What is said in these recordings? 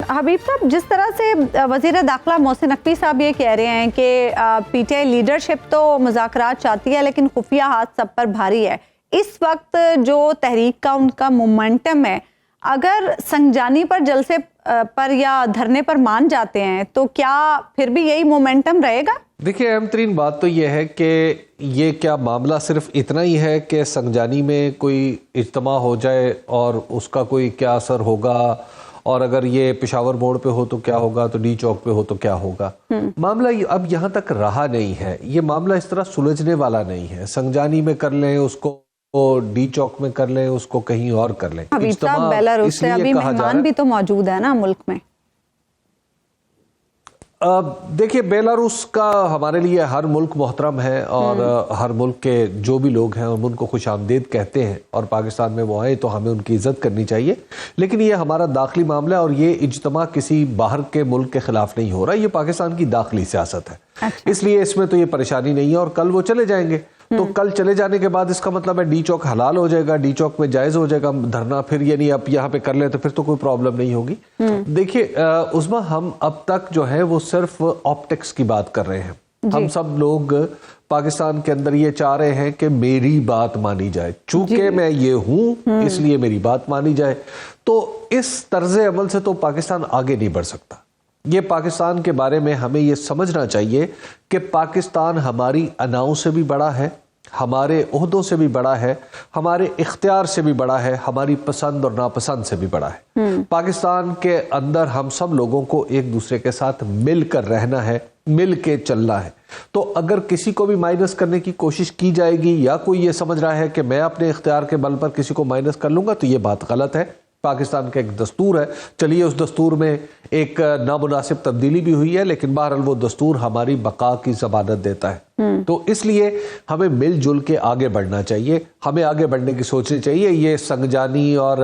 حبیب صاحب، جس طرح سے وزیر داخلہ محسن نقوی صاحب یہ کہہ رہے ہیں کہ پی ٹی آئی لیڈرشپ تو مذاکرات چاہتی ہے لیکن خفیہ ہاتھ سب پر بھاری ہے، اس وقت جو تحریک کا ان کا مومنٹم ہے، اگر سنجانی پر جلسے پر یا دھرنے پر مان جاتے ہیں تو کیا پھر بھی یہی مومنٹم رہے گا؟ دیکھیے، اہم ترین بات تو یہ ہے کہ یہ کیا معاملہ صرف اتنا ہی ہے کہ سنجانی میں کوئی اجتماع ہو جائے اور اس کا کوئی کیا اثر ہوگا، اور اگر یہ پشاور موڑ پہ ہو تو کیا ہوگا، تو ڈی چوک پہ ہو تو کیا ہوگا۔ معاملہ اب یہاں تک رہا نہیں ہے، یہ معاملہ اس طرح سلجھنے والا نہیں ہے۔ سنجانی میں کر لیں اس کو، ڈی چوک میں کر لیں اس کو، کہیں اور کر لیں۔ حبیب صاحب، بیلاروس سے ابھی مہمان بھی تو موجود ہے نا ملک میں۔ دیکھیے، بیلاروس کا ہمارے لیے ہر ملک محترم ہے، اور ہر ملک کے جو بھی لوگ ہیں ہم ان کو خوش آمدید کہتے ہیں، اور پاکستان میں وہ آئے تو ہمیں ان کی عزت کرنی چاہیے، لیکن یہ ہمارا داخلی معاملہ ہے اور یہ اجتماع کسی باہر کے ملک کے خلاف نہیں ہو رہا، یہ پاکستان کی داخلی سیاست ہے، اس لیے اس میں تو یہ پریشانی نہیں ہے، اور کل وہ چلے جائیں گے تو کل چلے جانے کے بعد اس کا مطلب ہے ڈی چوک حلال ہو جائے گا، ڈی چوک میں جائز ہو جائے گا دھرنا، پھر یعنی اب یہاں پہ کر لیں تو پھر تو کوئی پرابلم نہیں ہوگی۔ دیکھیے عظمیٰ، ہم اب تک جو ہے وہ صرف آپٹکس کی بات کر رہے ہیں، ہم سب لوگ پاکستان کے اندر یہ چاہ رہے ہیں کہ میری بات مانی جائے، چونکہ میں یہ ہوں اس لیے میری بات مانی جائے، تو اس طرز عمل سے تو پاکستان آگے نہیں بڑھ سکتا۔ یہ پاکستان کے بارے میں ہمیں یہ سمجھنا چاہیے کہ پاکستان ہماری اناؤں سے بھی بڑا ہے، ہمارے عہدوں سے بھی بڑا ہے، ہمارے اختیار سے بھی بڑا ہے، ہماری پسند اور ناپسند سے بھی بڑا ہے۔ پاکستان کے اندر ہم سب لوگوں کو ایک دوسرے کے ساتھ مل کر رہنا ہے، مل کے چلنا ہے، تو اگر کسی کو بھی مائنس کرنے کی کوشش کی جائے گی یا کوئی یہ سمجھ رہا ہے کہ میں اپنے اختیار کے بل پر کسی کو مائنس کر لوں گا، تو یہ بات غلط ہے۔ پاکستان کا ایک دستور ہے، چلیے اس دستور میں ایک نامناسب تبدیلی بھی ہوئی ہے، لیکن بہرحال وہ دستور ہماری بقا کی ضمانت دیتا ہے، تو اس لیے ہمیں مل جل کے آگے بڑھنا چاہیے، ہمیں آگے بڑھنے کی سوچنی چاہیے۔ یہ سنجانی اور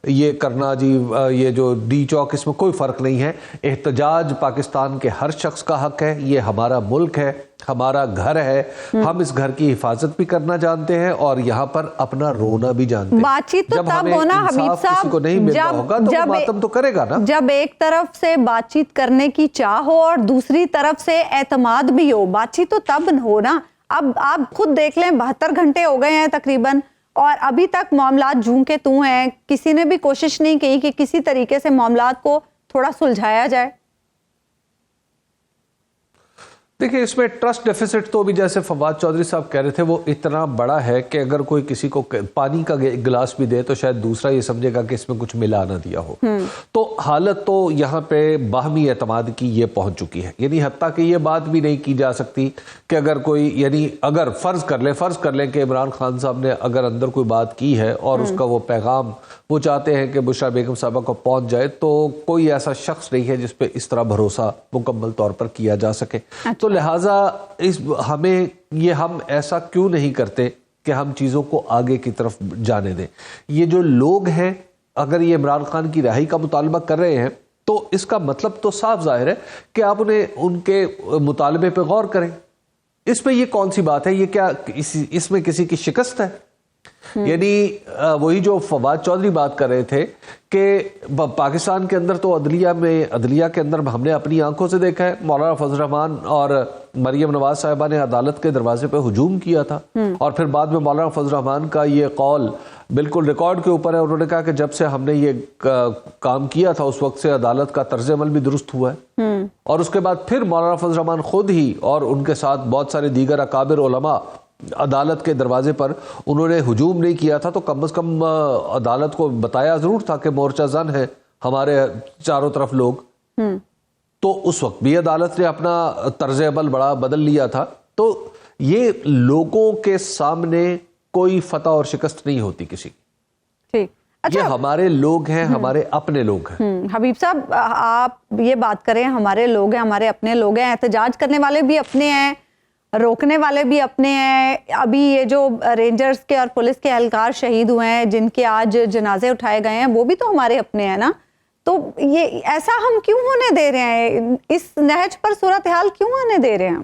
یہ کرنا جی، یہ جو ڈی چوک، اس میں کوئی فرق نہیں ہے۔ احتجاج پاکستان کے ہر شخص کا حق ہے، یہ ہمارا ملک ہے، ہمارا گھر ہے، ہم اس گھر کی حفاظت بھی کرنا جانتے ہیں اور یہاں پر اپنا رونا بھی جانتے ہیں۔ بات چیت تو تب ہونا حبیب صاحب نہیں مل رہا ہوگا تو ماتم تو کرے گا نا، جب ایک طرف سے بات چیت کرنے کی چاہ ہو اور دوسری طرف سے اعتماد بھی ہو، بات چیت تو تب ہونا۔ اب آپ خود دیکھ لیں، 72 گھنٹے ہو گئے ہیں تقریباً، اور ابھی تک معاملات جوں کے توں ہیں، کسی نے بھی کوشش نہیں کی کہ کسی طریقے سے معاملات کو تھوڑا سلجھایا جائے۔ دیکھیں، اس میں ٹرسٹ ڈیفیسٹ تو بھی جیسے فواد چودھری صاحب کہہ رہے تھے وہ اتنا بڑا ہے کہ اگر کوئی کسی کو پانی کا گلاس بھی دے تو شاید دوسرا یہ سمجھے گا کہ اس میں کچھ ملا نہ دیا ہو، تو حالت تو یہاں پہ باہمی اعتماد کی یہ پہنچ چکی ہے، یعنی حتیٰ کہ یہ بات بھی نہیں کی جا سکتی کہ اگر کوئی، یعنی اگر فرض کر لیں کہ عمران خان صاحب نے اگر اندر کوئی بات کی ہے اور اس کا وہ پیغام وہ چاہتے ہیں کہ بشریٰ بیگم صاحبہ کو پہنچ جائے، تو کوئی ایسا شخص نہیں ہے جس پہ اس طرح بھروسہ مکمل طور پر کیا جا سکے، تو لہٰذا ہم ایسا کیوں نہیں کرتے کہ ہم چیزوں کو آگے کی طرف جانے دیں۔ یہ جو لوگ ہیں، اگر یہ عمران خان کی رہائی کا مطالبہ کر رہے ہیں تو اس کا مطلب تو صاف ظاہر ہے کہ آپ انہیں ان کے مطالبے پہ غور کریں۔ اس میں یہ کون سی بات ہے؟ یہ کیا اس میں کسی کی شکست ہے؟ یعنی وہی جو فواد چودھری بات کر رہے تھے کہ پاکستان کے اندر تو عدلیہ کے اندر ہم نے اپنی آنکھوں سے دیکھا ہے، مولانا فضل الرحمان اور مریم نواز صاحبہ نے عدالت کے دروازے پہ ہجوم کیا تھا، اور پھر بعد میں مولانا فضل الرحمان کا یہ قول بالکل ریکارڈ کے اوپر ہے، انہوں نے کہا کہ جب سے ہم نے یہ کام کیا تھا اس وقت سے عدالت کا طرز عمل بھی درست ہوا ہے، اور اس کے بعد پھر مولانا فضل الرحمان خود ہی اور ان کے ساتھ بہت سارے دیگر اکابر علماء عدالت کے دروازے پر انہوں نے ہجوم نہیں کیا تھا، تو کم از کم عدالت کو بتایا ضرور تھا کہ مورچہ زن ہے ہمارے چاروں طرف لوگ، تو اس وقت بھی عدالت نے اپنا طرز عمل بڑا بدل لیا تھا۔ تو یہ لوگوں کے سامنے کوئی فتح اور شکست نہیں ہوتی کسی کی، یہ ہمارے لوگ ہیں، ہمارے اپنے لوگ ہیں۔ حبیب صاحب، آپ یہ بات کریں، ہمارے لوگ ہیں، ہمارے اپنے لوگ ہیں، احتجاج کرنے والے بھی اپنے ہیں، روکنے والے بھی اپنے ہیں، ابھی یہ جو رینجرز کے اور پولیس کے اہلکار شہید ہوئے ہیں جن کے آج جنازے اٹھائے گئے ہیں، وہ بھی تو ہمارے اپنے ہیں نا، تو یہ ایسا ہم کیوں ہونے دے رہے ہیں؟ اس نہج پر صورتحال کیوں ہونے دے رہے ہیں؟